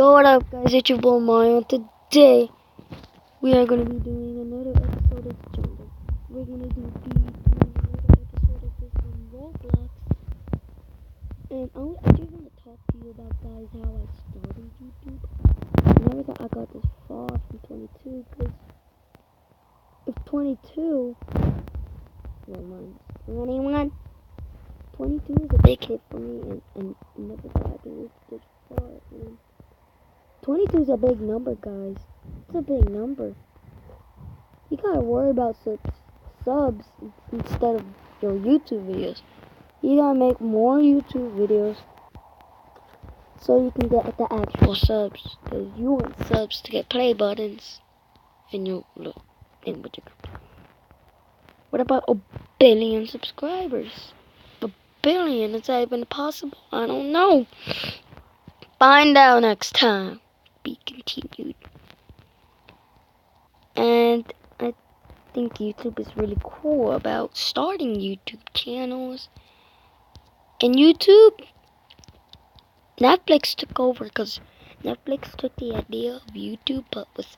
Yo, what up, guys? It's your boy Mario. Today, we are going to be doing another episode of Jungle. We're going to do another episode of this on Roblox. And I'm actually going to talk to you about, guys, how I started YouTube. I never thought I got this far from 22, because if 22, well, mine's 21. 22 is a big hit for me, and never thought I'd be this far. And 22 is a big number, guys. It's a big number. You gotta worry about subs instead of your YouTube videos. You gotta make more YouTube videos so you can get the actual subs. Because you want subs to get play buttons. And you look in with your. What about a billion subscribers? A billion? Is that even possible? I don't know. Find out next time. Be continued. And I think YouTube is really cool about starting YouTube channels. And YouTube, Netflix took over because Netflix took the idea of YouTube, but with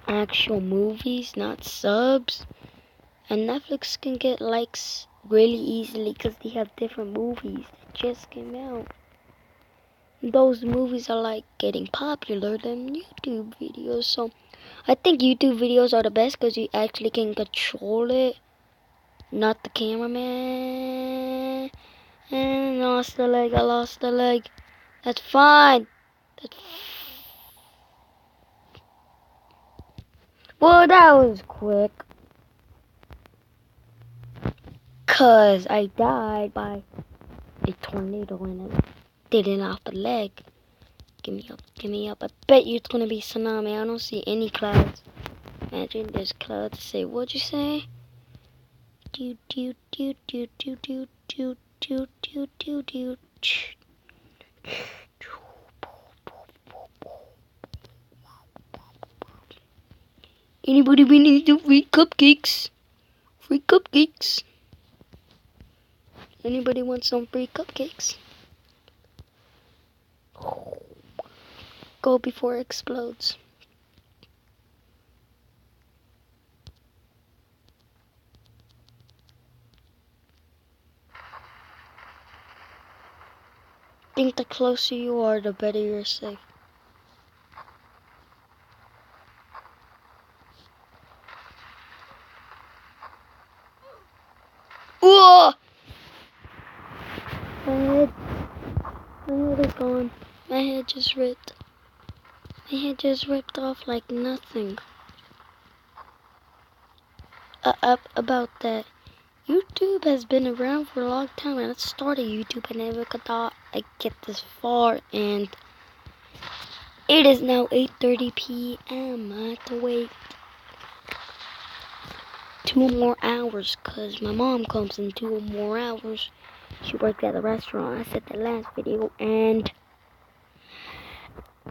actual movies, not subs. And Netflix can get likes really easily because they have different movies that just came out. Those movies are like getting popular than YouTube videos. So I think YouTube videos are the best because you actually can control it, not the cameraman. And I lost the leg. That's fine. Well, that was quick. Cause I died by a tornado and it didn't off the leg. Give me up. I bet you it's gonna be tsunami. I don't see any clouds. Imagine there's clouds. Say, what'd you say? Do. Anybody need the free cupcakes? Free cupcakes. Anybody want some free cupcakes? Go before it explodes. I think the closer you are, the better you're safe. Whoa! My head is gone. My head just ripped. My head just ripped off like nothing. About that. YouTube has been around for a long time, and I started YouTube. I never thought I'd get this far, and it is now 8:30 p.m. I have to wait 2 more hours, cause my mom comes in 2 more hours. She works at the restaurant. I said the last video, and